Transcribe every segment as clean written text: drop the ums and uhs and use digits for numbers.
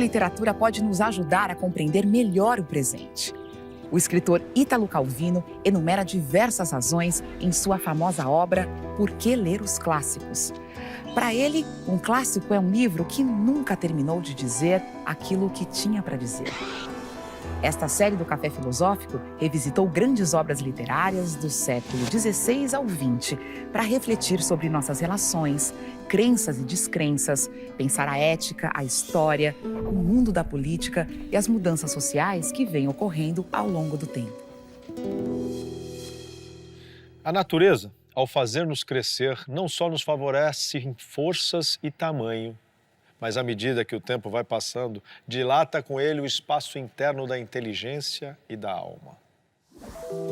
literatura pode nos ajudar a compreender melhor o presente. O escritor Ítalo Calvino enumera diversas razões em sua famosa obra Por que Ler os Clássicos? Para ele, um clássico é um livro que nunca terminou de dizer aquilo que tinha para dizer. Esta série do Café Filosófico revisitou grandes obras literárias do século XVI ao XX para refletir sobre nossas relações, crenças e descrenças, pensar a ética, a história, o mundo da política e as mudanças sociais que vêm ocorrendo ao longo do tempo. A natureza, ao fazer-nos crescer, não só nos favorece em forças e tamanho, mas à medida que o tempo vai passando, dilata com ele o espaço interno da inteligência e da alma.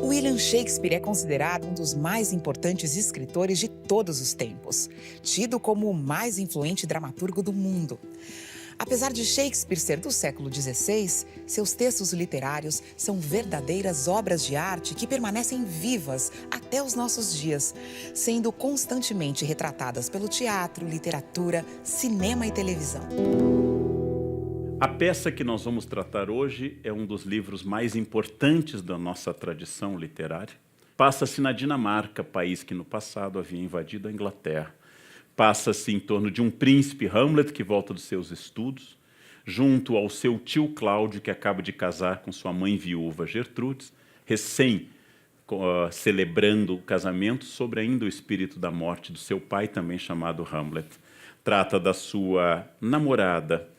William Shakespeare é considerado um dos mais importantes escritores de todos os tempos, tido como o mais influente dramaturgo do mundo. Apesar de Shakespeare ser do século XVI, seus textos literários são verdadeiras obras de arte que permanecem vivas até os nossos dias, sendo constantemente retratadas pelo teatro, literatura, cinema e televisão. A peça que nós vamos tratar hoje é um dos livros mais importantes da nossa tradição literária. Passa-se na Dinamarca, país que no passado havia invadido a Inglaterra. Passa-se em torno de um príncipe, Hamlet, que volta dos seus estudos, junto ao seu tio Cláudio, que acaba de casar com sua mãe viúva, Gertrudes, celebrando o casamento, sobre ainda o espírito da morte do seu pai, também chamado Hamlet. Trata da sua namorada,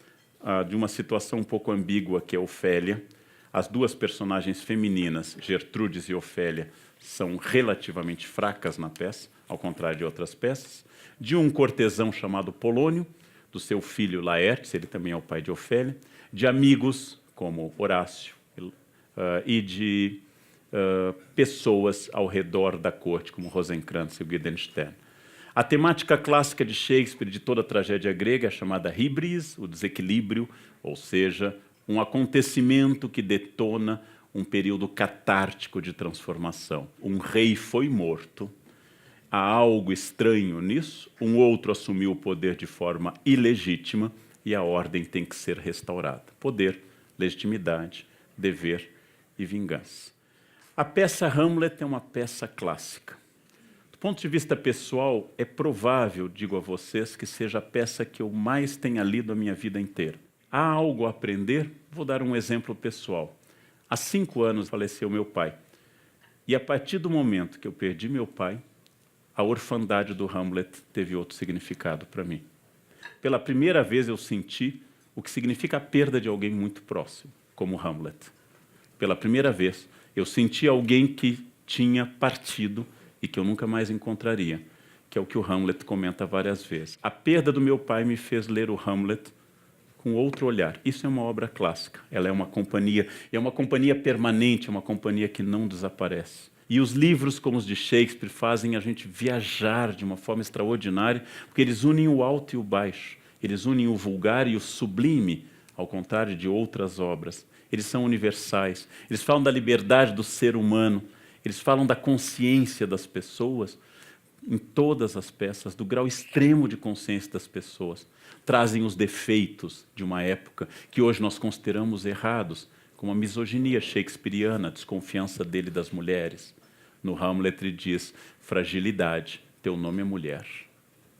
de uma situação um pouco ambígua, que é Ofélia. As duas personagens femininas, Gertrudes e Ofélia, são relativamente fracas na peça, ao contrário de outras peças. De um cortesão chamado Polônio, do seu filho Laertes, ele também é o pai de Ofélia, de amigos como Horácio e de pessoas ao redor da corte, como Rosencrantz e Guildenstern. A temática clássica de Shakespeare, de toda a tragédia grega, é chamada hybris, o desequilíbrio, ou seja, um acontecimento que detona um período catártico de transformação. Um rei foi morto, há algo estranho nisso, um outro assumiu o poder de forma ilegítima e a ordem tem que ser restaurada. Poder, legitimidade, dever e vingança. A peça Hamlet é uma peça clássica. Do ponto de vista pessoal, é provável, digo a vocês, que seja a peça que eu mais tenha lido a minha vida inteira. Há algo a aprender? Vou dar um exemplo pessoal. Há 5 anos faleceu meu pai. E a partir do momento que eu perdi meu pai, a orfandade do Hamlet teve outro significado para mim. Pela primeira vez eu senti o que significa a perda de alguém muito próximo, como Hamlet. Pela primeira vez eu senti alguém que tinha partido e que eu nunca mais encontraria, que é o que o Hamlet comenta várias vezes. A perda do meu pai me fez ler o Hamlet com outro olhar. Isso é uma obra clássica, ela é uma companhia permanente, é uma companhia que não desaparece. E os livros como os de Shakespeare fazem a gente viajar de uma forma extraordinária, porque eles unem o alto e o baixo, eles unem o vulgar e o sublime, ao contrário de outras obras. Eles são universais, eles falam da liberdade do ser humano, eles falam da consciência das pessoas, em todas as peças, do grau extremo de consciência das pessoas. Trazem os defeitos de uma época que hoje nós consideramos errados, como a misoginia shakespeariana, a desconfiança dele das mulheres. No Hamlet ele diz, fragilidade, teu nome é mulher.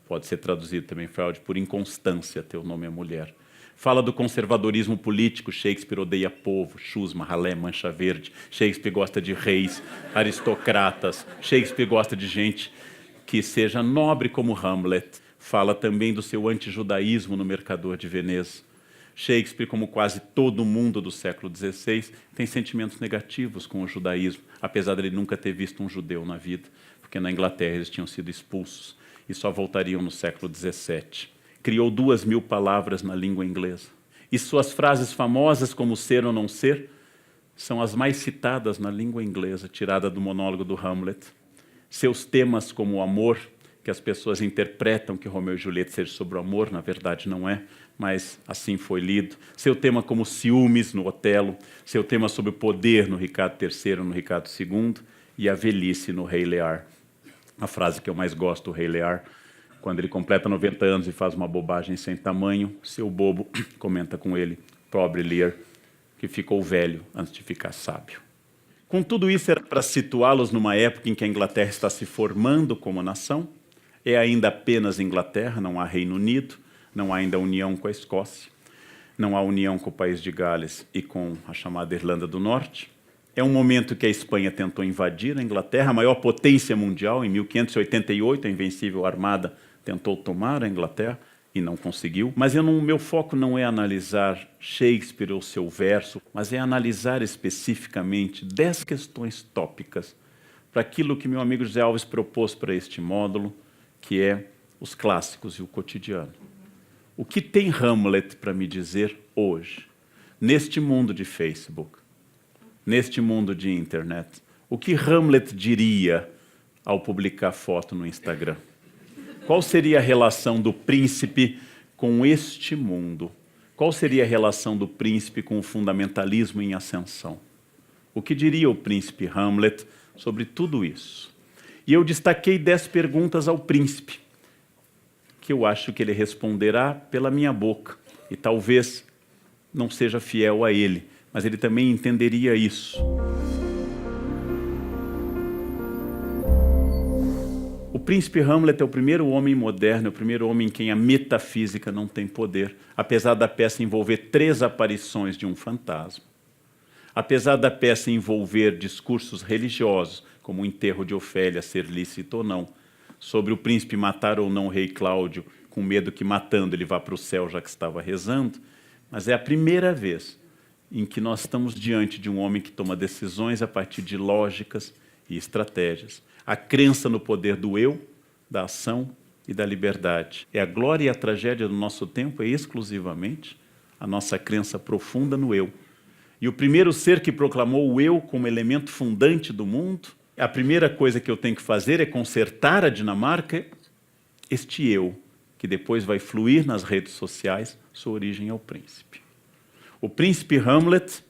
Pode ser traduzido também, Freud, por inconstância, teu nome é mulher. Fala do conservadorismo político, Shakespeare odeia povo, chusma, ralé, mancha verde. Shakespeare gosta de reis, aristocratas. Shakespeare gosta de gente que seja nobre como Hamlet. Fala também do seu antijudaísmo no Mercador de Veneza. Shakespeare, como quase todo mundo do século XVI, tem sentimentos negativos com o judaísmo, apesar de ele nunca ter visto um judeu na vida, porque na Inglaterra eles tinham sido expulsos e só voltariam no século XVII. Criou 2.000 palavras na língua inglesa. E suas frases famosas, como ser ou não ser, são as mais citadas na língua inglesa, tirada do monólogo do Hamlet. Seus temas como o amor, que as pessoas interpretam que Romeu e Julieta seja sobre o amor, na verdade não é, mas assim foi lido. Seu tema como ciúmes no Otelo, seu tema sobre o poder no Ricardo III, no Ricardo II, e a velhice no Rei Lear. A frase que eu mais gosto do Rei Lear Quando ele completa 90 anos e faz uma bobagem sem tamanho, seu bobo comenta com ele, pobre Lear, que ficou velho antes de ficar sábio. Com tudo isso, era para situá-los numa época em que a Inglaterra está se formando como nação. É ainda apenas Inglaterra, não há Reino Unido, não há ainda união com a Escócia, não há união com o país de Gales e com a chamada Irlanda do Norte. É um momento que a Espanha tentou invadir a Inglaterra, a maior potência mundial. Em 1588, a Invencível Armada tentou tomar a Inglaterra e não conseguiu. Mas meu foco não é analisar Shakespeare ou seu verso, mas é analisar especificamente 10 questões tópicas para aquilo que meu amigo José Alves propôs para este módulo, que é os clássicos e o cotidiano. O que tem Hamlet para me dizer hoje, neste mundo de Facebook, neste mundo de internet? O que Hamlet diria ao publicar foto no Instagram? Qual seria a relação do príncipe com este mundo? Qual seria a relação do príncipe com o fundamentalismo em ascensão? O que diria o príncipe Hamlet sobre tudo isso? E eu destaquei 10 perguntas ao príncipe, que eu acho que ele responderá pela minha boca, e talvez não seja fiel a ele, mas ele também entenderia isso. O príncipe Hamlet é o primeiro homem moderno, é o primeiro homem em quem a metafísica não tem poder, apesar da peça envolver 3 aparições de um fantasma. Apesar da peça envolver discursos religiosos, como o enterro de Ofélia ser lícito ou não, sobre o príncipe matar ou não o rei Cláudio, com medo que matando ele vá para o céu já que estava rezando, mas é a primeira vez em que nós estamos diante de um homem que toma decisões a partir de lógicas e estratégias. A crença no poder do eu, da ação e da liberdade. É a glória e a tragédia do nosso tempo, é exclusivamente a nossa crença profunda no eu. E o primeiro ser que proclamou o eu como elemento fundante do mundo, a primeira coisa que eu tenho que fazer é consertar a Dinamarca, este eu, que depois vai fluir nas redes sociais, sua origem é o príncipe. O príncipe Hamlet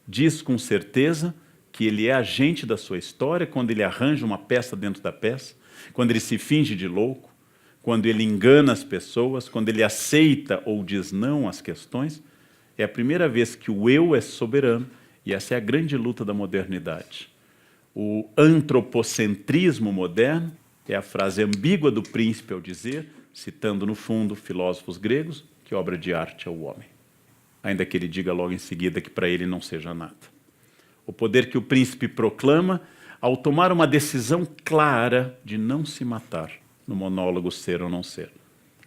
diz com certeza que ele é agente da sua história quando ele arranja uma peça dentro da peça, quando ele se finge de louco, quando ele engana as pessoas, quando ele aceita ou diz não às questões. É a primeira vez que o eu é soberano, e essa é a grande luta da modernidade. O antropocentrismo moderno é a frase ambígua do príncipe ao dizer, citando no fundo filósofos gregos, que obra de arte é o homem. Ainda que ele diga logo em seguida que para ele não seja nada. O poder que o príncipe proclama ao tomar uma decisão clara de não se matar no monólogo Ser ou Não Ser.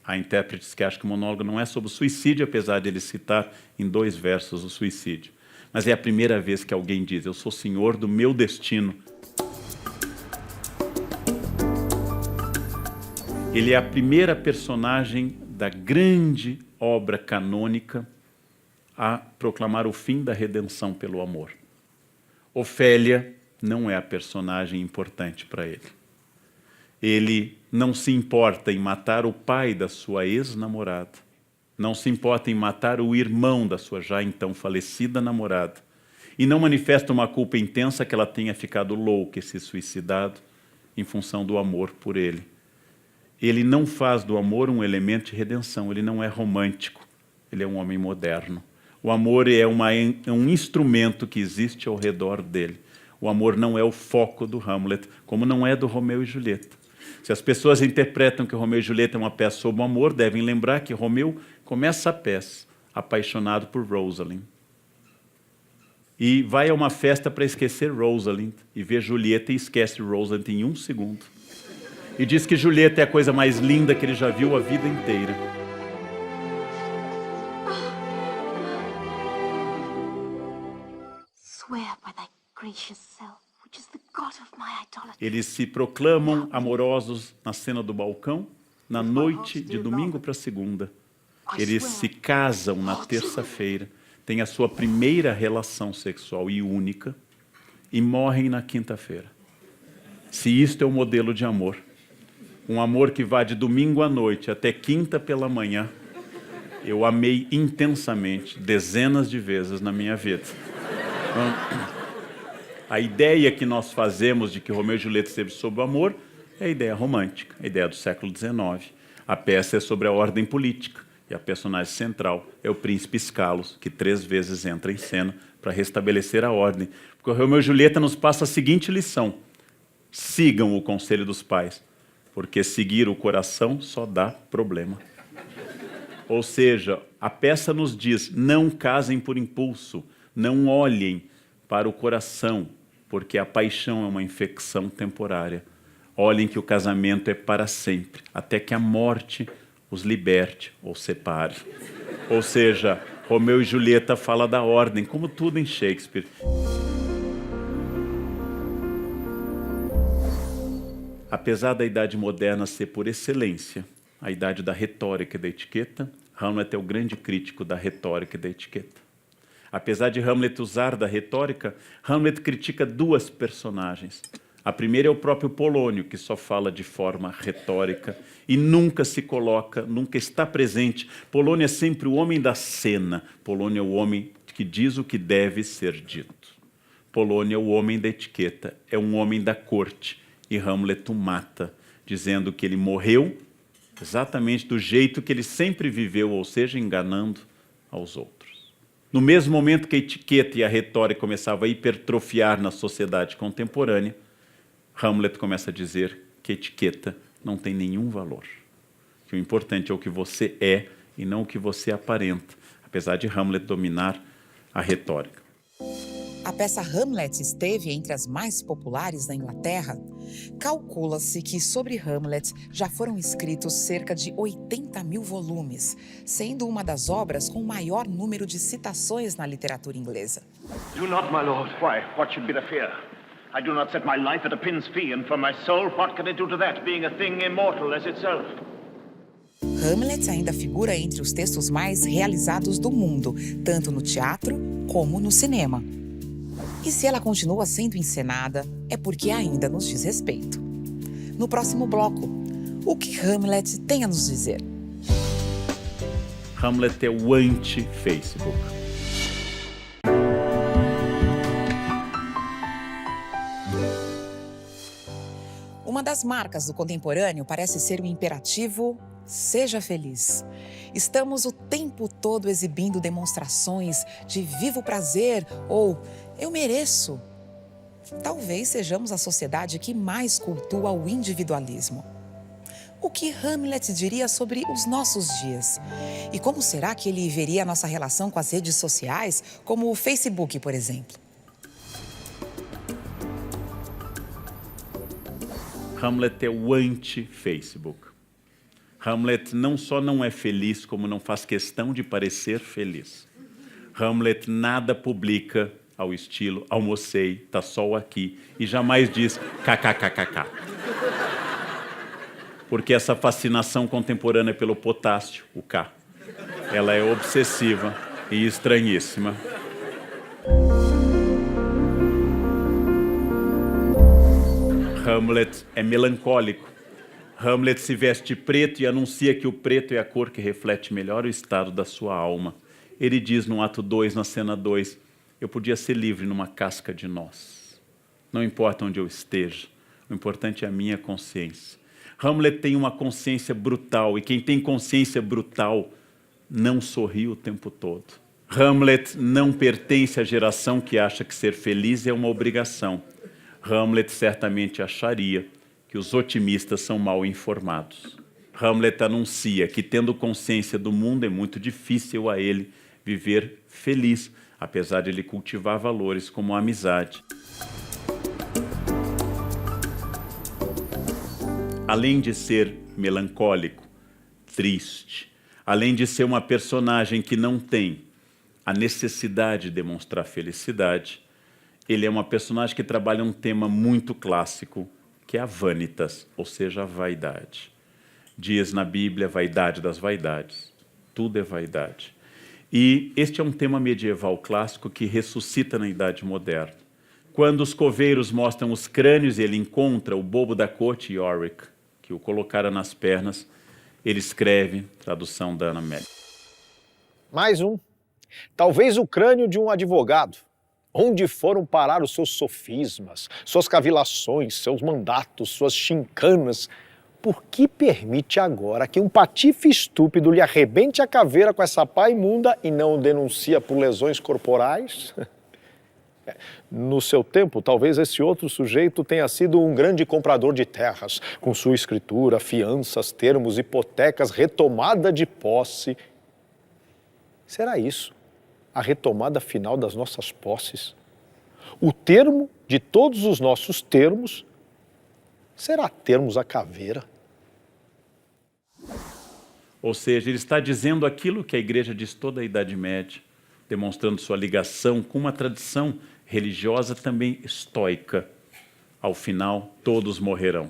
Há intérpretes que acham que o monólogo não é sobre o suicídio, apesar de ele citar em 2 versos o suicídio. Mas é a primeira vez que alguém diz, eu sou senhor do meu destino. Ele é a primeira personagem da grande obra canônica a proclamar o fim da redenção pelo amor. Ofélia não é a personagem importante para ele. Ele não se importa em matar o pai da sua ex-namorada. Não se importa em matar o irmão da sua já então falecida namorada. E não manifesta uma culpa intensa que ela tenha ficado louca e se suicidado em função do amor por ele. Ele não faz do amor um elemento de redenção, ele não é romântico, ele é um homem moderno. O amor é um instrumento que existe ao redor dele. O amor não é o foco do Hamlet, como não é do Romeu e Julieta. Se as pessoas interpretam que Romeu e Julieta é uma peça sobre o amor, devem lembrar que Romeu começa a peça apaixonado por Rosalind. E vai a uma festa para esquecer Rosalind, e vê Julieta e esquece Rosalind em 1 segundo. E diz que Julieta é a coisa mais linda que ele já viu a vida inteira. Eles se proclamam amorosos na cena do balcão, na noite de domingo para segunda. Eles se casam na terça-feira, têm a sua primeira relação sexual e única, e morrem na quinta-feira. Se isto é o modelo de amor, um amor que vai de domingo à noite até quinta pela manhã, eu amei intensamente, dezenas de vezes na minha vida. A ideia que nós fazemos de que Romeu e Julieta esteve sob o amor é a ideia romântica, a ideia do século XIX. A peça é sobre a ordem política, e a personagem central é o príncipe Escalos, que 3 vezes entra em cena para restabelecer a ordem. Porque o Romeu e Julieta nos passa a seguinte lição: sigam o conselho dos pais, porque seguir o coração só dá problema. Ou seja, a peça nos diz: não casem por impulso, não olhem para o coração, porque a paixão é uma infecção temporária. Olhem que o casamento é para sempre, até que a morte os liberte ou separe. Ou seja, Romeu e Julieta fala da ordem, como tudo em Shakespeare. Apesar da idade moderna ser por excelência a idade da retórica e da etiqueta, Hamlet é o grande crítico da retórica e da etiqueta. Apesar de Hamlet usar da retórica, Hamlet critica 2 personagens. A primeira é o próprio Polônio, que só fala de forma retórica e nunca se coloca, nunca está presente. Polônio é sempre o homem da cena. Polônio é o homem que diz o que deve ser dito. Polônio é o homem da etiqueta, é um homem da corte. E Hamlet o mata, dizendo que ele morreu exatamente do jeito que ele sempre viveu, ou seja, enganando aos outros. No mesmo momento que a etiqueta e a retórica começavam a hipertrofiar na sociedade contemporânea, Hamlet começa a dizer que a etiqueta não tem nenhum valor. Que o importante é o que você é e não o que você aparenta, apesar de Hamlet dominar a retórica. A peça Hamlet esteve entre as mais populares na Inglaterra. Calcula-se que sobre Hamlet já foram escritos cerca de 80 mil volumes, sendo uma das obras com o maior número de citações na literatura inglesa. Do not, my lord. Why? What should be the fear? I do not set my life at a pin's fee, and for my soul, what can it do to that, being a thing immortal as itself? Hamlet ainda figura entre os textos mais realizados do mundo, tanto no teatro como no cinema. E se ela continua sendo encenada, é porque ainda nos diz respeito. No próximo bloco, o que Hamlet tem a nos dizer? Hamlet é o anti-Facebook. Uma das marcas do contemporâneo parece ser o imperativo seja feliz. Estamos o tempo todo exibindo demonstrações de vivo prazer ou eu mereço. Talvez sejamos a sociedade que mais cultua o individualismo. O que Hamlet diria sobre os nossos dias? E como será que ele veria a nossa relação com as redes sociais, como o Facebook, por exemplo? Hamlet é o anti-Facebook. Hamlet não só não é feliz, como não faz questão de parecer feliz. Hamlet nada publica ao estilo almocei, tá sol aqui, e jamais diz kkkk. Porque essa fascinação contemporânea pelo potássio, o K, ela é obsessiva e estranhíssima. Hamlet é melancólico. Hamlet se veste preto e anuncia que o preto é a cor que reflete melhor o estado da sua alma. Ele diz no ato 2, na cena 2, eu podia ser livre numa casca de nós. Não importa onde eu esteja, o importante é a minha consciência. Hamlet tem uma consciência brutal, e quem tem consciência brutal não sorri o tempo todo. Hamlet não pertence à geração que acha que ser feliz é uma obrigação. Hamlet certamente acharia que os otimistas são mal informados. Hamlet anuncia que, tendo consciência do mundo, é muito difícil a ele viver feliz, apesar de ele cultivar valores como a amizade. Além de ser melancólico, triste, além de ser uma personagem que não tem a necessidade de demonstrar felicidade, ele é uma personagem que trabalha um tema muito clássico, que é a vanitas, ou seja, a vaidade. Diz na Bíblia, vaidade das vaidades. Tudo é vaidade. E este é um tema medieval clássico que ressuscita na Idade Moderna. Quando os coveiros mostram os crânios e ele encontra o bobo da corte, Yorick, que o colocara nas pernas, ele escreve, tradução da Ana Amélia. Mais um. Talvez o crânio de um advogado. Onde foram parar os seus sofismas, suas cavilações, seus mandatos, suas chincanas? por que permite agora que um patife estúpido lhe arrebente a caveira com essa pá imunda e não o denuncia por lesões corporais? No seu tempo, talvez esse outro sujeito tenha sido um grande comprador de terras, com sua escritura, fianças, termos, hipotecas, retomada de posse. Será isso a retomada final das nossas posses? O termo de todos os nossos termos será termos a caveira? Ou seja, ele está dizendo aquilo que a Igreja diz toda a Idade Média, demonstrando sua ligação com uma tradição religiosa também estoica. Ao final, todos morrerão.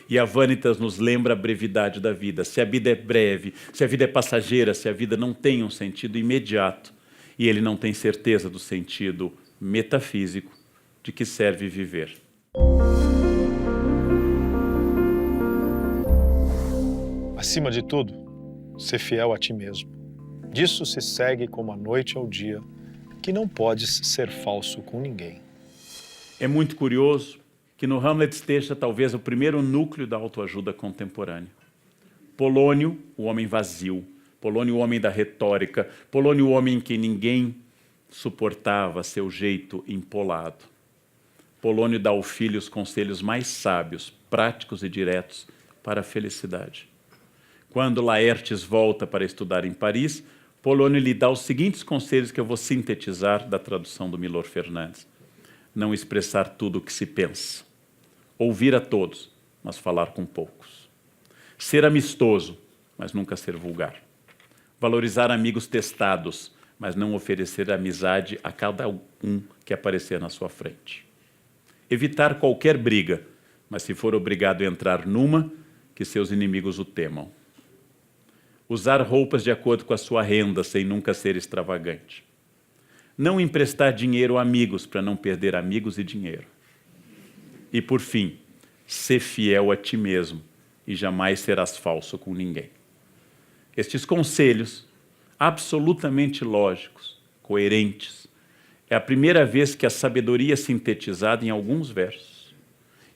E a Vanitas nos lembra a brevidade da vida. Se a vida é breve, se a vida é passageira, se a vida não tem um sentido imediato, e ele não tem certeza do sentido metafísico de que serve viver. Acima de tudo, ser fiel a ti mesmo. Disso se segue como a noite ao dia, que não podes ser falso com ninguém. É muito curioso que no Hamlet esteja talvez o primeiro núcleo da autoajuda contemporânea. Polônio, o homem vazio. Polônio, o homem da retórica. Polônio, o homem em que ninguém suportava seu jeito empolado. Polônio dá ao filho os conselhos mais sábios, práticos e diretos para a felicidade. Quando Laertes volta para estudar em Paris, Polônio lhe dá os seguintes conselhos que eu vou sintetizar da tradução do Milor Fernandes. Não expressar tudo o que se pensa. Ouvir a todos, mas falar com poucos. Ser amistoso, mas nunca ser vulgar. Valorizar amigos testados, mas não oferecer amizade a cada um que aparecer na sua frente. Evitar qualquer briga, mas se for obrigado a entrar numa, que seus inimigos o temam. Usar roupas de acordo com a sua renda, sem nunca ser extravagante. Não emprestar dinheiro a amigos, para não perder amigos e dinheiro. E, por fim, ser fiel a ti mesmo, e jamais serás falso com ninguém. Estes conselhos, absolutamente lógicos, coerentes, é a primeira vez que a sabedoria é sintetizada em alguns versos.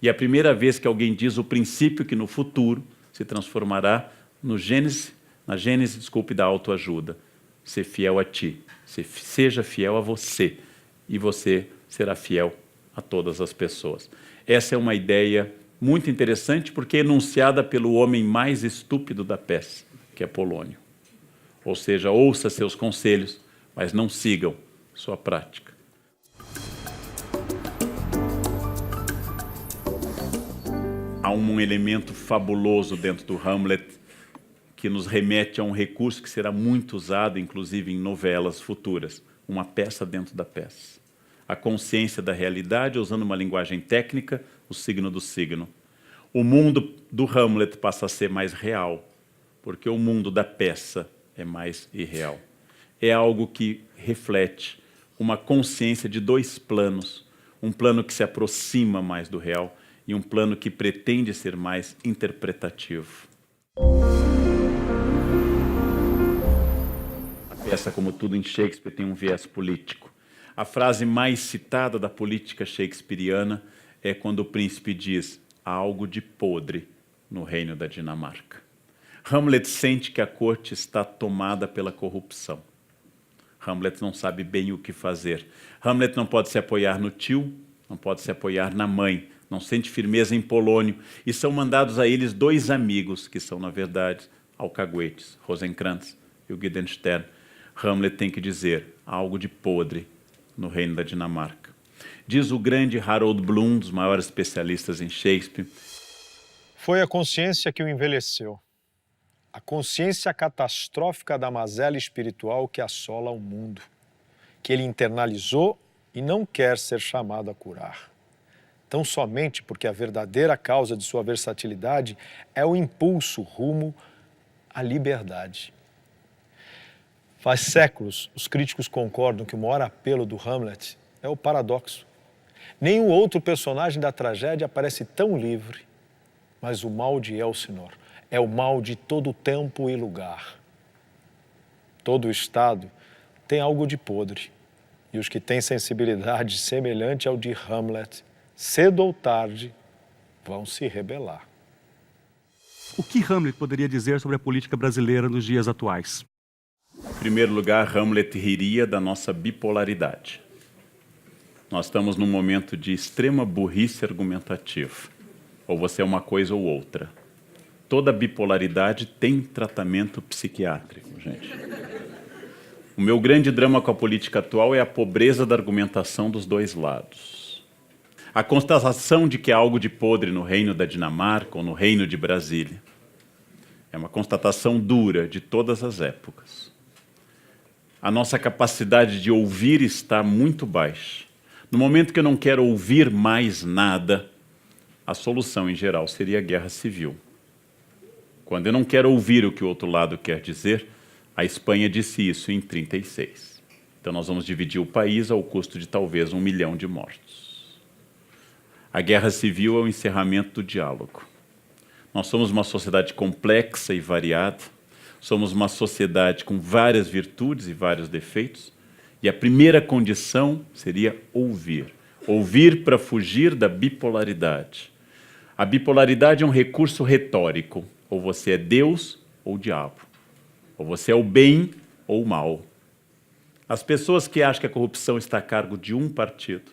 E é a primeira vez que alguém diz o princípio que no futuro se transformará na Gênese da autoajuda. Ser fiel a ti, seja fiel a você, e você será fiel a todas as pessoas. Essa é uma ideia muito interessante porque é enunciada pelo homem mais estúpido da peça, que é Polônio. Ou seja, ouça seus conselhos, mas não sigam sua prática. Há um elemento fabuloso dentro do Hamlet que nos remete a um recurso que será muito usado, inclusive, em novelas futuras. Uma peça dentro da peça. A consciência da realidade, usando uma linguagem técnica, o signo do signo. O mundo do Hamlet passa a ser mais real, porque o mundo da peça é mais irreal. É algo que reflete uma consciência de dois planos. Um plano que se aproxima mais do real e um plano que pretende ser mais interpretativo. Essa, como tudo em Shakespeare, tem um viés político. A frase mais citada da política shakespeariana é quando o príncipe diz: há algo de podre no reino da Dinamarca. Hamlet sente que a corte está tomada pela corrupção. Hamlet não sabe bem o que fazer. Hamlet não pode se apoiar no tio, não pode se apoiar na mãe, não sente firmeza em Polônio, e são mandados a eles dois amigos, que são, na verdade, alcaguetes, Rosencrantz e o Guildenstern. Hamlet tem que dizer: há algo de podre no reino da Dinamarca. Diz o grande Harold Bloom, dos maiores especialistas em Shakespeare: foi a consciência que o envelheceu. A consciência catastrófica da mazela espiritual que assola o mundo, que ele internalizou e não quer ser chamado a curar. Tão somente porque a verdadeira causa de sua versatilidade é o impulso rumo à liberdade. Faz séculos, os críticos concordam que o maior apelo do Hamlet é o paradoxo. Nenhum outro personagem da tragédia parece tão livre, mas o mal de Elsinore é o mal de todo tempo e lugar. Todo estado tem algo de podre, e os que têm sensibilidade semelhante ao de Hamlet, cedo ou tarde, vão se rebelar. O que Hamlet poderia dizer sobre a política brasileira nos dias atuais? Em primeiro lugar, Hamlet riria da nossa bipolaridade. Nós estamos num momento de extrema burrice argumentativa. Ou você é uma coisa ou outra. Toda bipolaridade tem tratamento psiquiátrico, gente. O meu grande drama com a política atual é a pobreza da argumentação dos dois lados. A constatação de que há algo de podre no reino da Dinamarca ou no reino de Brasília. É uma constatação dura de todas as épocas. A nossa capacidade de ouvir está muito baixa. No momento que eu não quero ouvir mais nada, a solução, em geral, seria a guerra civil. Quando eu não quero ouvir o que o outro lado quer dizer, a Espanha disse isso em 1936. Então nós vamos dividir o país ao custo de talvez 1 milhão de mortos. A guerra civil é o encerramento do diálogo. Nós somos uma sociedade complexa e variada, somos uma sociedade com várias virtudes e vários defeitos, e a primeira condição seria ouvir. Ouvir para fugir da bipolaridade. A bipolaridade é um recurso retórico. Ou você é Deus ou o diabo. Ou você é o bem ou o mal. As pessoas que acham que a corrupção está a cargo de um partido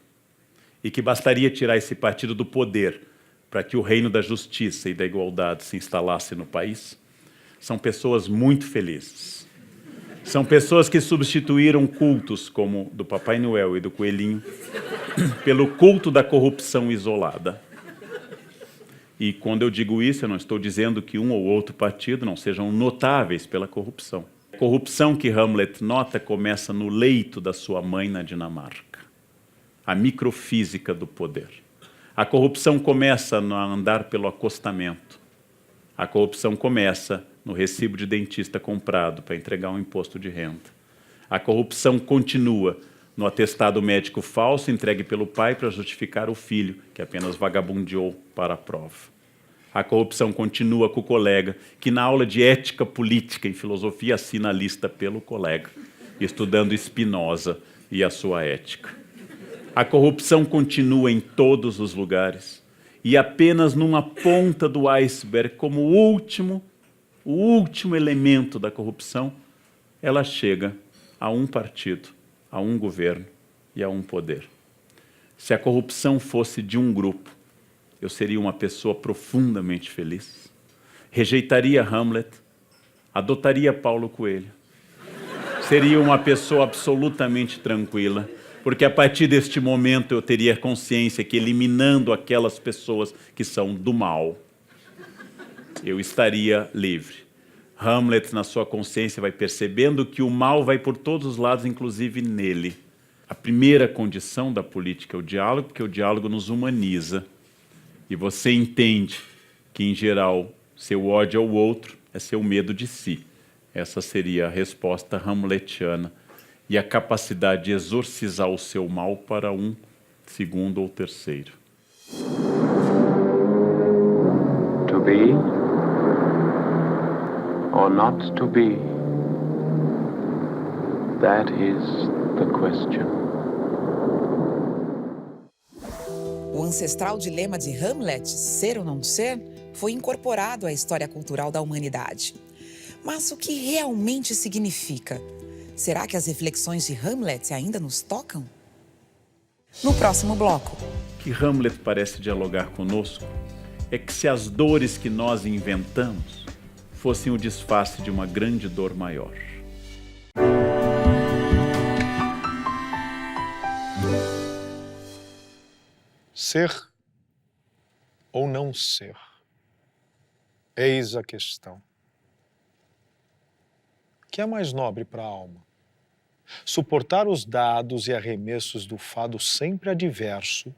e que bastaria tirar esse partido do poder para que o reino da justiça e da igualdade se instalasse no país, são pessoas muito felizes. São pessoas que substituíram cultos como do Papai Noel e do Coelhinho pelo culto da corrupção isolada. E quando eu digo isso, eu não estou dizendo que um ou outro partido não sejam notáveis pela corrupção. A corrupção que Hamlet nota começa no leito da sua mãe na Dinamarca. A microfísica do poder. A corrupção começa a andar pelo acostamento. A corrupção começa no recibo de dentista comprado para entregar um imposto de renda. A corrupção continua no atestado médico falso entregue pelo pai para justificar o filho, que apenas vagabundeou para a prova. A corrupção continua com o colega, que na aula de ética política e filosofia assina a lista pelo colega, estudando Spinoza e a sua ética. A corrupção continua em todos os lugares, e apenas numa ponta do iceberg, como o último elemento da corrupção, ela chega a um partido, a um governo e a um poder. Se a corrupção fosse de um grupo, eu seria uma pessoa profundamente feliz. Rejeitaria Hamlet, adotaria Paulo Coelho. Seria uma pessoa absolutamente tranquila, porque a partir deste momento eu teria consciência que, eliminando aquelas pessoas que são do mal, eu estaria livre. Hamlet, na sua consciência, vai percebendo que o mal vai por todos os lados, inclusive nele. A primeira condição da política é o diálogo, porque o diálogo nos humaniza. E você entende que, em geral, seu ódio ao outro é seu medo de si. Essa seria a resposta hamletiana. E a capacidade de exorcizar o seu mal para um segundo ou terceiro. To be or not to be? That is the question. O ancestral dilema de Hamlet, ser ou não ser, foi incorporado à história cultural da humanidade. Mas o que realmente significa? Será que as reflexões de Hamlet ainda nos tocam? No próximo bloco. O que Hamlet parece dialogar conosco é que se as dores que nós inventamos fossem o disfarce de uma grande dor maior. Ser ou não ser? Eis a questão. O que é mais nobre para a alma? Suportar os dados e arremessos do fado sempre adverso,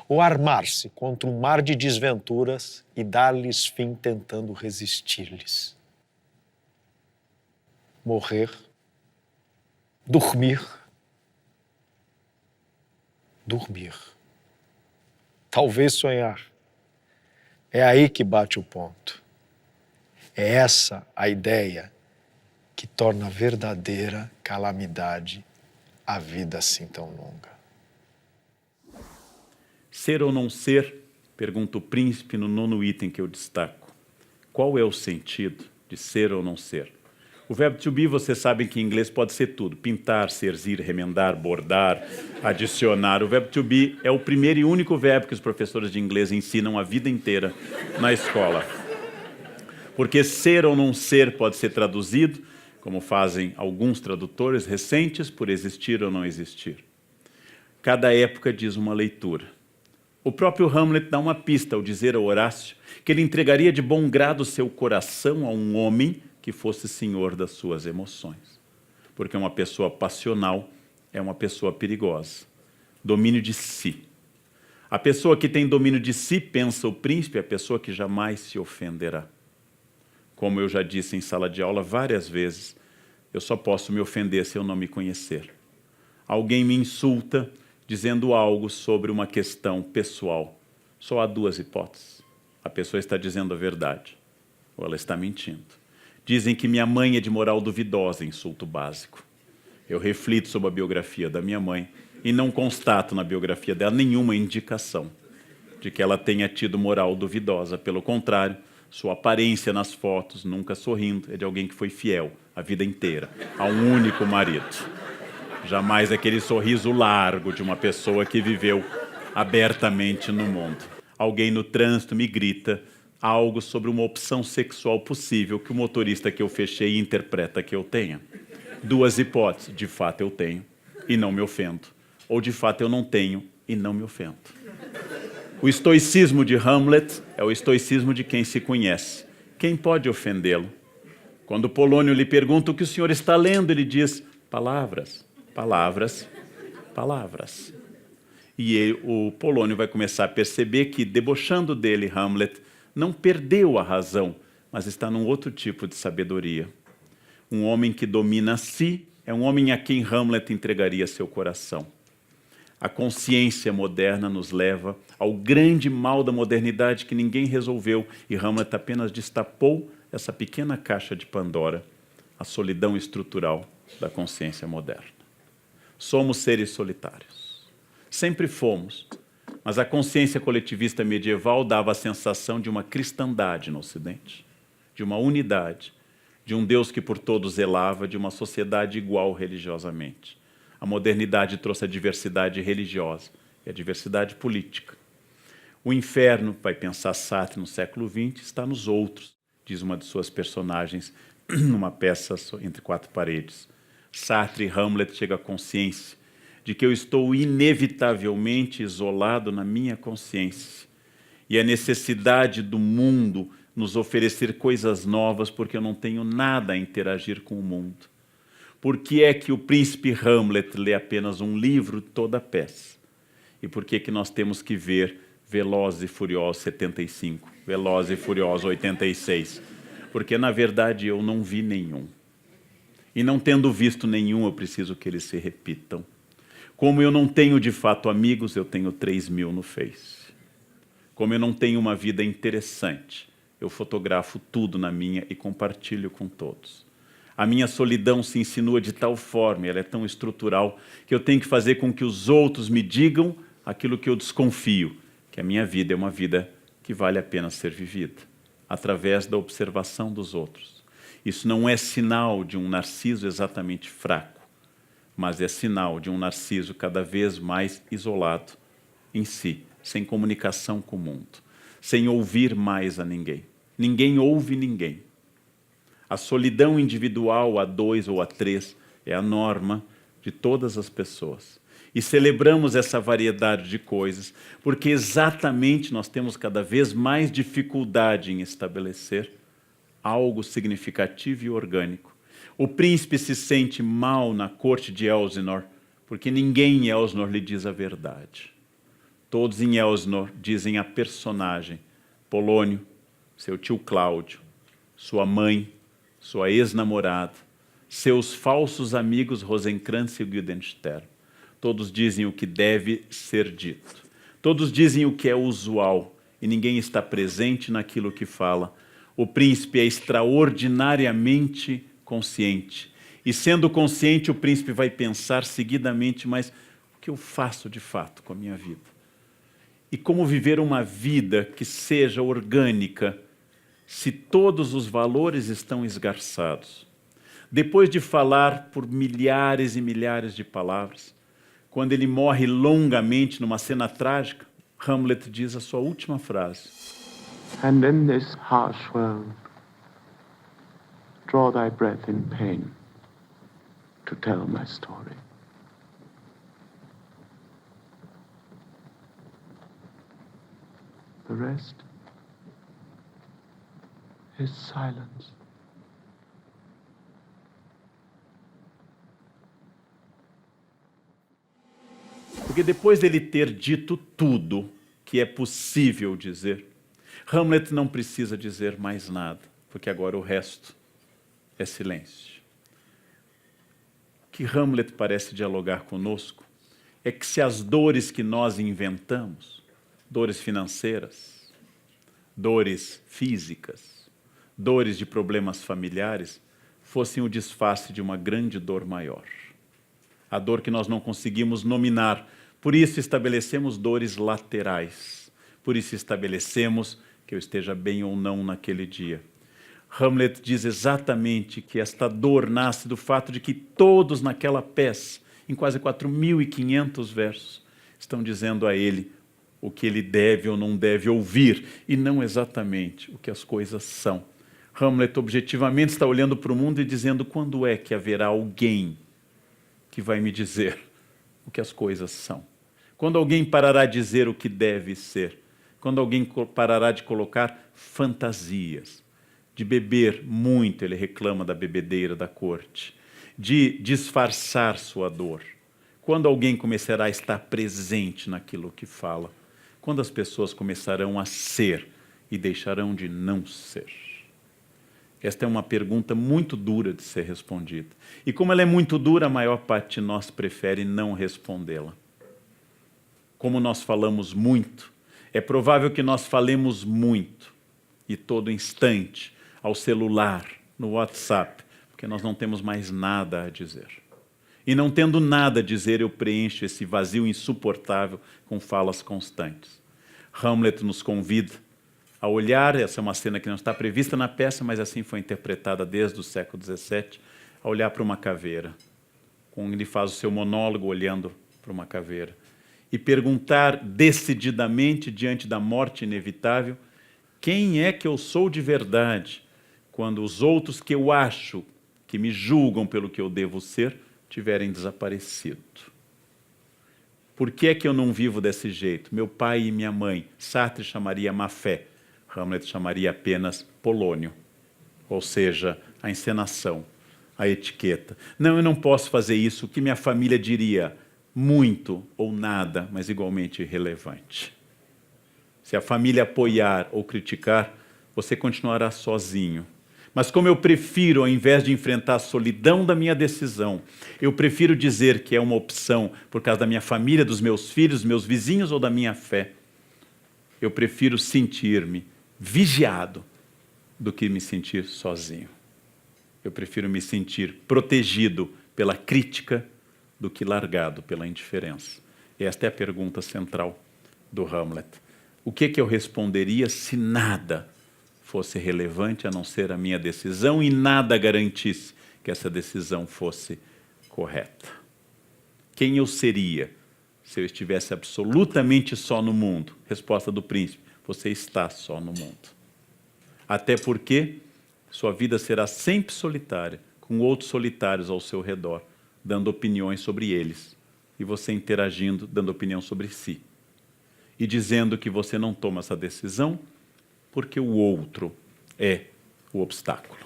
ou armar-se contra um mar de desventuras e dar-lhes fim tentando resistir-lhes? Morrer, dormir, talvez sonhar. É aí que bate o ponto. É essa a ideia que torna verdadeira calamidade a vida assim tão longa. Ser ou não ser? Pergunta o príncipe no 9º item que eu destaco. Qual é o sentido de ser ou não ser? O verbo to be, vocês sabem que em inglês pode ser tudo. Pintar, serzir, remendar, bordar, adicionar. O verbo to be é o primeiro e único verbo que os professores de inglês ensinam a vida inteira na escola. Porque ser ou não ser pode ser traduzido, como fazem alguns tradutores recentes, por existir ou não existir. Cada época diz uma leitura. O próprio Hamlet dá uma pista ao dizer a Horácio que ele entregaria de bom grado seu coração a um homem que fosse senhor das suas emoções. Porque uma pessoa passional é uma pessoa perigosa. Domínio de si. A pessoa que tem domínio de si, pensa o príncipe, é a pessoa que jamais se ofenderá. Como eu já disse em sala de aula várias vezes, eu só posso me ofender se eu não me conhecer. Alguém me insulta dizendo algo sobre uma questão pessoal. Só há duas hipóteses. A pessoa está dizendo a verdade, ou ela está mentindo. Dizem que minha mãe é de moral duvidosa, insulto básico. Eu reflito sobre a biografia da minha mãe e não constato na biografia dela nenhuma indicação de que ela tenha tido moral duvidosa. Pelo contrário, sua aparência nas fotos, nunca sorrindo, é de alguém que foi fiel a vida inteira a um único marido. Jamais aquele sorriso largo de uma pessoa que viveu abertamente no mundo. Alguém no trânsito me grita algo sobre uma opção sexual possível que o motorista que eu fechei interpreta que eu tenha. Duas hipóteses. De fato eu tenho e não me ofendo. Ou de fato eu não tenho e não me ofendo. O estoicismo de Hamlet é o estoicismo de quem se conhece. Quem pode ofendê-lo? Quando Polônio lhe pergunta o que o senhor está lendo, ele diz: palavras, palavras, palavras. E o Polônio vai começar a perceber que, debochando dele, Hamlet não perdeu a razão, mas está num outro tipo de sabedoria. Um homem que domina a si é um homem a quem Hamlet entregaria seu coração. A consciência moderna nos leva ao grande mal da modernidade que ninguém resolveu, e Hamlet apenas destapou essa pequena caixa de Pandora, a solidão estrutural da consciência moderna. Somos seres solitários. Sempre fomos. Mas a consciência coletivista medieval dava a sensação de uma cristandade no Ocidente, de uma unidade, de um Deus que por todos zelava, de uma sociedade igual religiosamente. A modernidade trouxe a diversidade religiosa e a diversidade política. O inferno, vai pensar Sartre no século XX, está nos outros, diz uma de suas personagens numa peça Entre Quatro Paredes. Sartre e Hamlet chegam à consciência de que eu estou inevitavelmente isolado na minha consciência. E a necessidade do mundo nos oferecer coisas novas porque eu não tenho nada a interagir com o mundo. Por que é que o príncipe Hamlet lê apenas um livro toda a peça? E por que é que nós temos que ver Velozes e Furiosos 75, Velozes e Furiosos 86? Porque, na verdade, eu não vi nenhum. E não tendo visto nenhum, eu preciso que eles se repitam. Como eu não tenho, de fato, amigos, eu tenho 3.000 no Face. Como eu não tenho uma vida interessante, eu fotografo tudo na minha e compartilho com todos. A minha solidão se insinua de tal forma, ela é tão estrutural, que eu tenho que fazer com que os outros me digam aquilo que eu desconfio, que a minha vida é uma vida que vale a pena ser vivida, através da observação dos outros. Isso não é sinal de um narciso exatamente fraco, mas é sinal de um narciso cada vez mais isolado em si, sem comunicação com o mundo, sem ouvir mais a ninguém. Ninguém ouve ninguém. A solidão individual a 2 ou a 3 é a norma de todas as pessoas. E celebramos essa variedade de coisas porque exatamente nós temos cada vez mais dificuldade em estabelecer algo significativo e orgânico. O príncipe se sente mal na corte de Elsinore, porque ninguém em Elsinore lhe diz a verdade. Todos em Elsinore dizem a personagem, Polônio, seu tio Cláudio, sua mãe, sua ex-namorada, seus falsos amigos Rosencrantz e Guildenstern. Todos dizem o que deve ser dito. Todos dizem o que é usual, e ninguém está presente naquilo que fala. O príncipe é extraordinariamente consciente. E sendo consciente, o príncipe vai pensar seguidamente, mas o que eu faço de fato com a minha vida? E como viver uma vida que seja orgânica, se todos os valores estão esgarçados? Depois de falar por milhares e milhares de palavras, quando ele morre longamente numa cena trágica, Hamlet diz a sua última frase. And in this harsh world, draw thy breath in pain to tell my story. The rest is silence. Porque depois dele ter dito tudo que é possível dizer, Hamlet não precisa dizer mais nada, porque agora o resto é silêncio. O que Hamlet parece dialogar conosco é que se as dores que nós inventamos, dores financeiras, dores físicas, dores de problemas familiares, fossem o disfarce de uma grande dor maior. A dor que nós não conseguimos nominar. Por isso estabelecemos dores laterais. Por isso estabelecemos que eu esteja bem ou não naquele dia. Hamlet diz exatamente que esta dor nasce do fato de que todos naquela peça, em quase 4.500 versos, estão dizendo a ele o que ele deve ou não deve ouvir, e não exatamente o que as coisas são. Hamlet objetivamente está olhando para o mundo e dizendo: quando é que haverá alguém que vai me dizer o que as coisas são? Quando alguém parará de dizer o que deve ser? Quando alguém parará de colocar fantasias, de beber muito, ele reclama da bebedeira da corte, de disfarçar sua dor? Quando alguém começará a estar presente naquilo que fala? Quando as pessoas começarão a ser e deixarão de não ser? Esta é uma pergunta muito dura de ser respondida. E como ela é muito dura, a maior parte de nós prefere não respondê-la. Como nós falamos muito, é provável que nós falemos muito, e todo instante, ao celular, no WhatsApp, porque nós não temos mais nada a dizer. E não tendo nada a dizer, eu preencho esse vazio insuportável com falas constantes. Hamlet nos convida a olhar, essa é uma cena que não está prevista na peça, mas assim foi interpretada desde o século XVII, a olhar para uma caveira. Quando ele faz o seu monólogo olhando para uma caveira. E perguntar decididamente, diante da morte inevitável, quem é que eu sou de verdade, quando os outros que eu acho, que me julgam pelo que eu devo ser, tiverem desaparecido. Por que é que eu não vivo desse jeito? Meu pai e minha mãe, Sartre chamaria má fé, Hamlet chamaria apenas polônio, ou seja, a encenação, a etiqueta. Não, eu não posso fazer isso, o que minha família diria? Muito ou nada, mas igualmente irrelevante. Se a família apoiar ou criticar, você continuará sozinho. Mas como eu prefiro, ao invés de enfrentar a solidão da minha decisão, eu prefiro dizer que é uma opção por causa da minha família, dos meus filhos, meus vizinhos ou da minha fé, eu prefiro sentir-me vigiado do que me sentir sozinho. Eu prefiro me sentir protegido pela crítica do que largado pela indiferença. Esta é a pergunta central do Hamlet. O que eu responderia se nada fosse relevante a não ser a minha decisão e nada garantisse que essa decisão fosse correta? Quem eu seria se eu estivesse absolutamente só no mundo? Resposta do príncipe: você está só no mundo. Até porque sua vida será sempre solitária, com outros solitários ao seu redor, dando opiniões sobre eles, e você interagindo, dando opinião sobre si. E dizendo que você não toma essa decisão porque o outro é o obstáculo.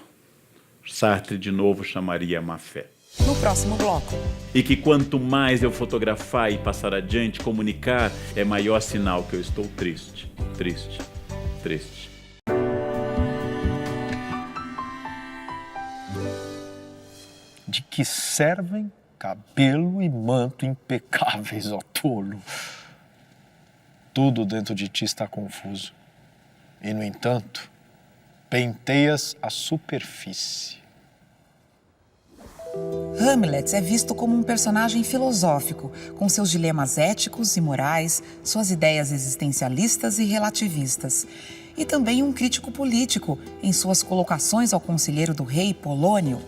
Sartre, de novo, chamaria má fé. No próximo bloco. E que quanto mais eu fotografar e passar adiante, comunicar, é maior sinal que eu estou triste, triste, triste. De que servem cabelo e manto impecáveis, ó tolo? Tudo dentro de ti está confuso. E, no entanto, penteias a superfície. Hamlet é visto como um personagem filosófico, com seus dilemas éticos e morais, suas ideias existencialistas e relativistas. e também um crítico político em suas colocações ao conselheiro do rei Polônio.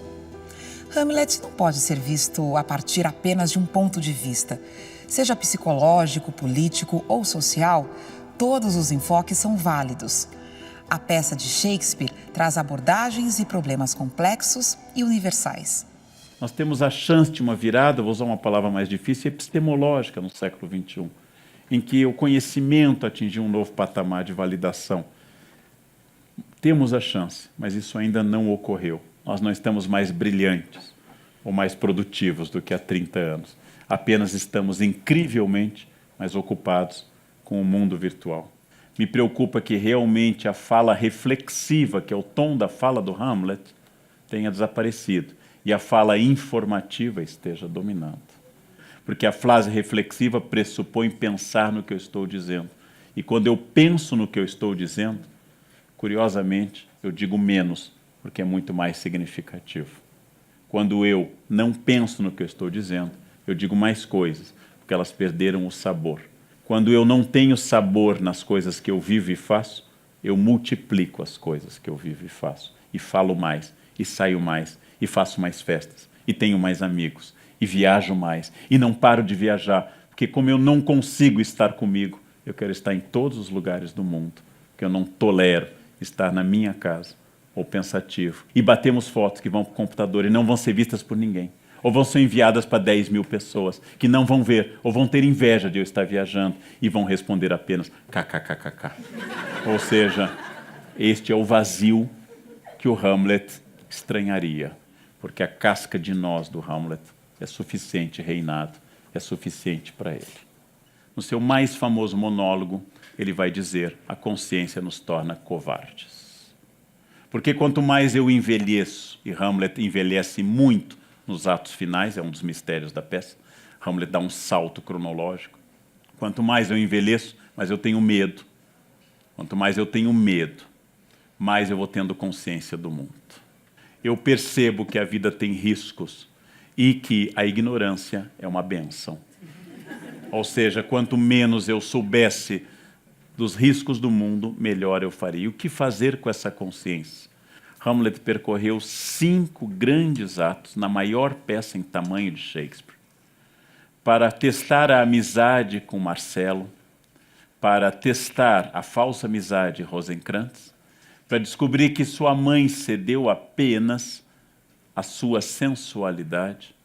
Hamlet não pode ser visto a partir apenas de um ponto de vista. Seja psicológico, político ou social, todos os enfoques são válidos. A peça de Shakespeare traz abordagens e problemas complexos e universais. Nós temos a chance de uma virada, vou usar uma palavra mais difícil, epistemológica no século XXI, em que o conhecimento atingiu um novo patamar de validação. Temos a chance, mas isso ainda não ocorreu. Nós não estamos mais brilhantes ou mais produtivos do que há 30 anos. Apenas estamos incrivelmente mais ocupados com o mundo virtual. Me preocupa que realmente a fala reflexiva, que é o tom da fala do Hamlet, tenha desaparecido e a fala informativa esteja dominando. Porque a frase reflexiva pressupõe pensar no que eu estou dizendo. E quando eu penso no que eu estou dizendo, curiosamente, eu digo menos, porque é muito mais significativo. Quando eu não penso no que eu estou dizendo, eu digo mais coisas, porque elas perderam o sabor. Quando eu não tenho sabor nas coisas que eu vivo e faço, eu multiplico as coisas que eu vivo e faço. E falo mais, e saio mais, e faço mais festas, e tenho mais amigos, e viajo mais, e não paro de viajar, porque como eu não consigo estar comigo, eu quero estar em todos os lugares do mundo, porque eu não tolero estar na minha casa, ou pensativo. E batemos fotos que vão para o computador e não vão ser vistas por ninguém. Ou vão ser enviadas para 10 mil pessoas que não vão ver, ou vão ter inveja de eu estar viajando e vão responder apenas kkkk. Ou seja, este é o vazio que o Hamlet estranharia, porque a casca de nós do Hamlet é suficiente reinado, é suficiente para ele. No seu mais famoso monólogo, ele vai dizer: a consciência nos torna covardes. Porque quanto mais eu envelheço, e Hamlet envelhece muito nos atos finais, é um dos mistérios da peça, Hamlet dá um salto cronológico. Quanto mais eu envelheço, mais eu tenho medo. Quanto mais eu tenho medo, mais eu vou tendo consciência do mundo. Eu percebo que a vida tem riscos e que a ignorância é uma bênção. Ou seja, quanto menos eu soubesse dos riscos do mundo, melhor eu faria. E o que fazer com essa consciência? Hamlet percorreu 5 grandes atos na maior peça em tamanho de Shakespeare, para testar a amizade com Marcelo, para testar a falsa amizade Rosencrantz, para descobrir que sua mãe cedeu apenas à sua sensualidade,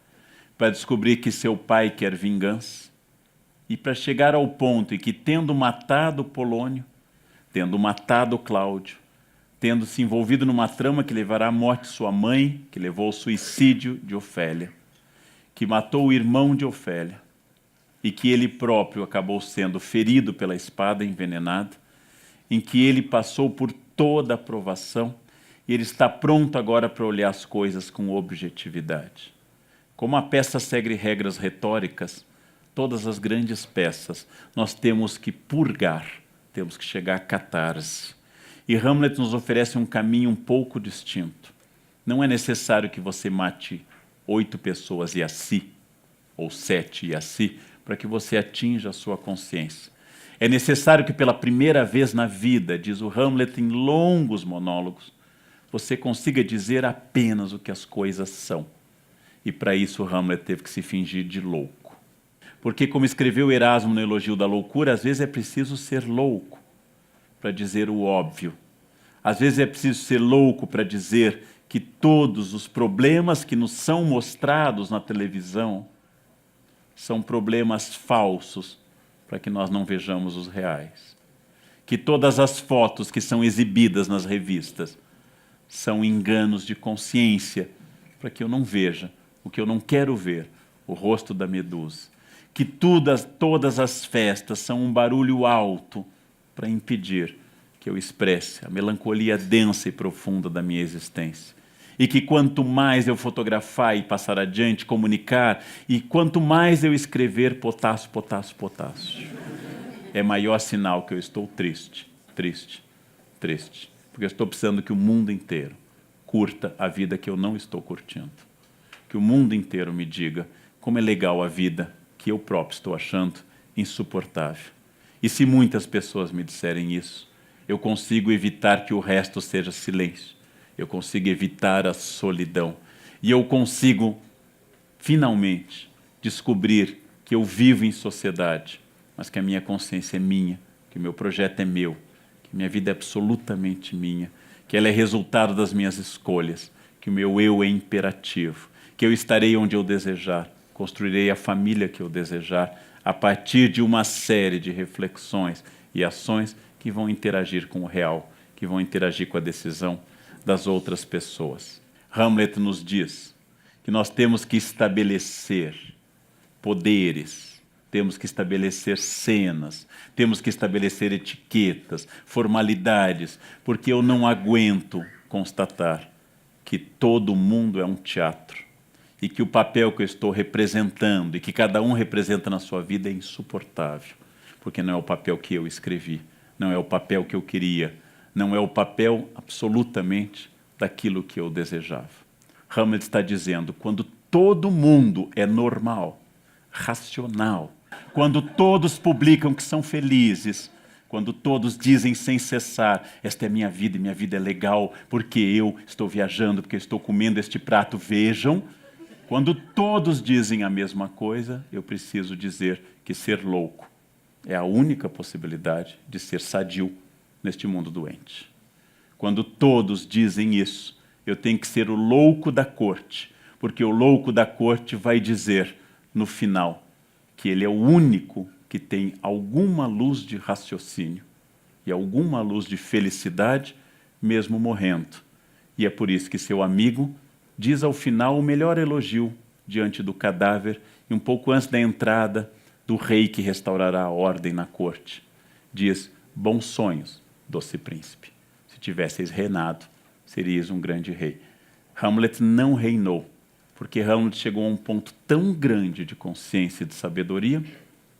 para descobrir que seu pai quer vingança, e para chegar ao ponto em que, tendo matado Polônio, tendo matado Cláudio, tendo se envolvido numa trama que levará à morte de sua mãe, que levou ao suicídio de Ofélia, que matou o irmão de Ofélia, e que ele próprio acabou sendo ferido pela espada envenenada, em que ele passou por toda a provação, e ele está pronto agora para olhar as coisas com objetividade. Como a peça segue regras retóricas, todas as grandes peças, nós temos que purgar, temos que chegar à catarse. E Hamlet nos oferece um caminho um pouco distinto. Não é necessário que você mate 8 pessoas e a si, ou 7 e a si, para que você atinja a sua consciência. É necessário que pela primeira vez na vida, diz o Hamlet em longos monólogos, você consiga dizer apenas o que as coisas são. E para isso Hamlet teve que se fingir de louco. Porque, como escreveu Erasmo no Elogio da Loucura, às vezes é preciso ser louco para dizer o óbvio. Às vezes é preciso ser louco para dizer que todos os problemas que nos são mostrados na televisão são problemas falsos, para que nós não vejamos os reais. Que todas as fotos que são exibidas nas revistas são enganos de consciência, para que eu não veja o que eu não quero ver, o rosto da Medusa. Que todas as festas são um barulho alto para impedir que eu expresse a melancolia densa e profunda da minha existência. E que quanto mais eu fotografar e passar adiante, comunicar, e quanto mais eu escrever potássio, potássio, potássio, é maior sinal que eu estou triste, triste, triste. Porque eu estou precisando que o mundo inteiro curta a vida que eu não estou curtindo. Que o mundo inteiro me diga como é legal a vida que eu próprio estou achando insuportável. E se muitas pessoas me disserem isso, Eu consigo evitar que o resto seja silêncio. Eu consigo evitar a solidão. E eu consigo, finalmente, descobrir que eu vivo em sociedade, mas que a minha consciência é minha, que o meu projeto é meu, que minha vida é absolutamente minha, que ela é resultado das minhas escolhas, que o meu eu é imperativo, que eu estarei onde eu desejar, construirei a família que eu desejar, a partir de uma série de reflexões e ações que vão interagir com o real, que vão interagir com a decisão das outras pessoas. Hamlet nos diz que nós temos que estabelecer poderes, temos que estabelecer cenas, temos que estabelecer etiquetas, formalidades, porque eu não aguento constatar que todo mundo é um teatro e que o papel que eu estou representando e que cada um representa na sua vida é insuportável, porque não é o papel que eu escrevi, não é o papel que eu queria, não é o papel absolutamente daquilo que eu desejava. Hamlet está dizendo, quando todo mundo é normal, racional, quando todos publicam que são felizes, quando todos dizem sem cessar, esta é minha vida e minha vida é legal, porque eu estou viajando, porque eu estou comendo este prato, vejam. Quando todos dizem a mesma coisa, eu preciso dizer que ser louco é a única possibilidade de ser sadio neste mundo doente. Quando todos dizem isso, eu tenho que ser o louco da corte, porque o louco da corte vai dizer, no final, que ele é o único que tem alguma luz de raciocínio e alguma luz de felicidade, mesmo morrendo. E é por isso que seu amigo diz ao final o melhor elogio diante do cadáver e um pouco antes da entrada do rei que restaurará a ordem na corte. Diz, bons sonhos, doce príncipe. Se tivesseis reinado, seríeis um grande rei. Hamlet não reinou, porque Hamlet chegou a um ponto tão grande de consciência e de sabedoria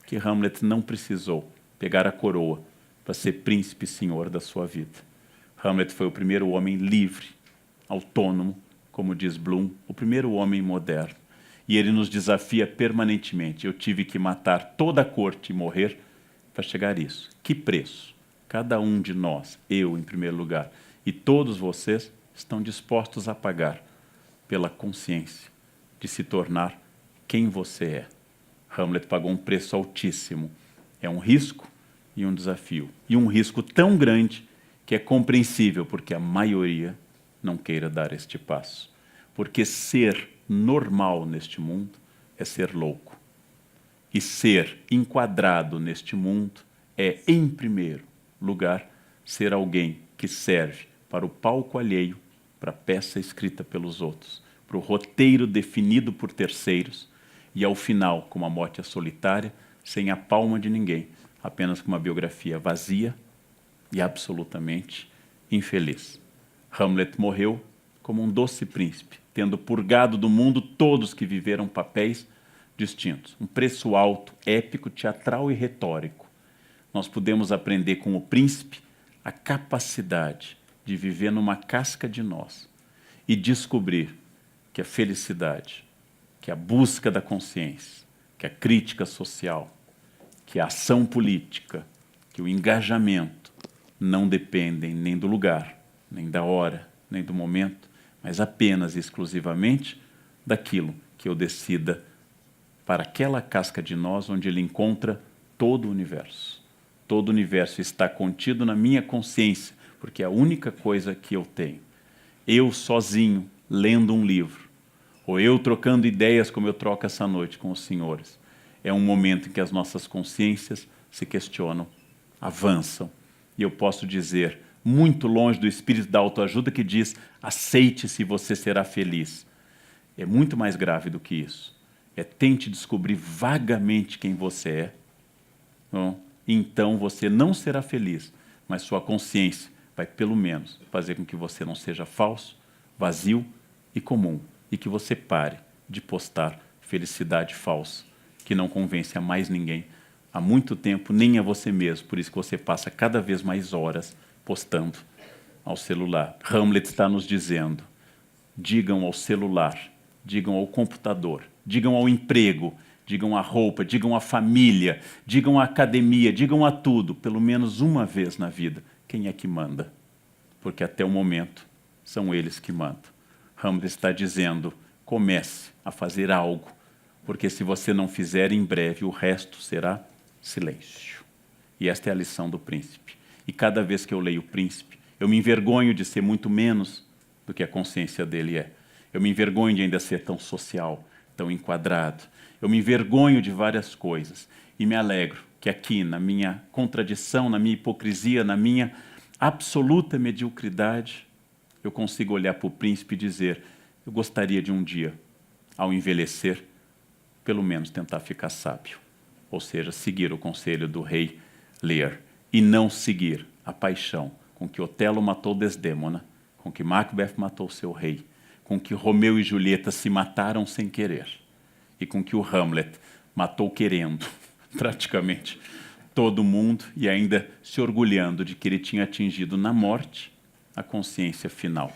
que Hamlet não precisou pegar a coroa para ser príncipe e senhor da sua vida. Hamlet foi o primeiro homem livre, autônomo, como diz Bloom, o primeiro homem moderno. E ele nos desafia permanentemente. Eu tive que matar toda a corte e morrer para chegar a isso. Que preço? Cada um de nós, eu em primeiro lugar, e todos vocês estão dispostos a pagar pela consciência de se tornar quem você é. Hamlet pagou um preço altíssimo. É um risco e um desafio. E um risco tão grande que é compreensível, porque a maioria não queira dar este passo. Porque ser normal neste mundo é ser louco. E ser enquadrado neste mundo é, em primeiro lugar, ser alguém que serve para o palco alheio, para a peça escrita pelos outros, para o roteiro definido por terceiros, e ao final, como a morte é solitária, sem a palma de ninguém, apenas com uma biografia vazia e absolutamente infeliz. Hamlet morreu como um doce príncipe, tendo purgado do mundo todos que viveram papéis distintos. Um preço alto, épico, teatral e retórico. Nós podemos aprender com o príncipe a capacidade de viver numa casca de nós e descobrir que a felicidade, que a busca da consciência, que a crítica social, que a ação política, que o engajamento não dependem nem do lugar, nem da hora, nem do momento, mas apenas e exclusivamente daquilo que eu decida para aquela casca de nós onde ele encontra todo o universo. Todo o universo está contido na minha consciência, porque é a única coisa que eu tenho. Eu sozinho, lendo um livro, ou eu trocando ideias como eu troco essa noite com os senhores, é um momento em que as nossas consciências se questionam, avançam. E eu posso dizer, muito longe do espírito da autoajuda que diz, aceite-se e você será feliz. É muito mais grave do que isso. É tente descobrir vagamente quem você é. Bom, então você não será feliz, mas sua consciência vai pelo menos fazer com que você não seja falso, vazio e comum. E que você pare de postar felicidade falsa, que não convence a mais ninguém há muito tempo, nem a você mesmo. Por isso que você passa cada vez mais horas postando ao celular. Hamlet está nos dizendo, digam ao celular, digam ao computador, digam ao emprego, digam à roupa, digam à família, digam à academia, digam a tudo, pelo menos uma vez na vida, quem é que manda, porque até o momento são eles que mandam. Hamlet está dizendo, comece a fazer algo, porque se você não fizer, em breve o resto será silêncio. E esta é a lição do príncipe. E cada vez que eu leio o príncipe, eu me envergonho de ser muito menos do que a consciência dele é. Eu me envergonho de ainda ser tão social, tão enquadrado. Eu me envergonho de várias coisas. E me alegro que aqui, na minha contradição, na minha hipocrisia, na minha absoluta mediocridade, eu consigo olhar para o príncipe e dizer, eu gostaria de um dia, ao envelhecer, pelo menos tentar ficar sábio. Ou seja, seguir o conselho do rei Lear e não seguir a paixão com que Otelo matou Desdémona, com que Macbeth matou seu rei, com que Romeu e Julieta se mataram sem querer e com que o Hamlet matou querendo, praticamente, todo mundo e ainda se orgulhando de que ele tinha atingido na morte a consciência final.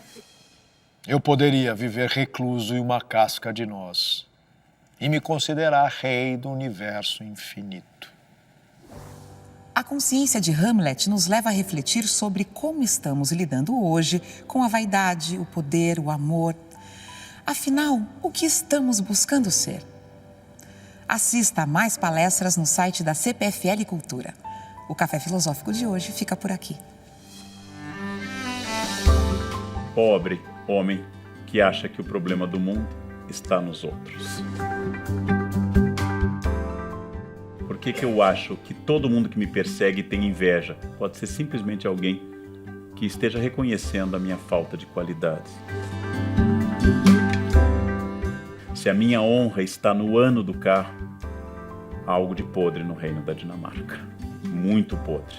Eu poderia viver recluso em uma casca de nós e me considerar rei do universo infinito. A consciência de Hamlet nos leva a refletir sobre como estamos lidando hoje com a vaidade, o poder, o amor. Afinal, o que estamos buscando ser? Assista a mais palestras no site da CPFL Cultura. O Café Filosófico de hoje fica por aqui. Pobre homem que acha que o problema do mundo está nos outros. Por que eu acho que todo mundo que me persegue tem inveja? Pode ser simplesmente alguém que esteja reconhecendo a minha falta de qualidades. Se a minha honra está no ano do carro, há algo de podre no reino da Dinamarca. Muito podre.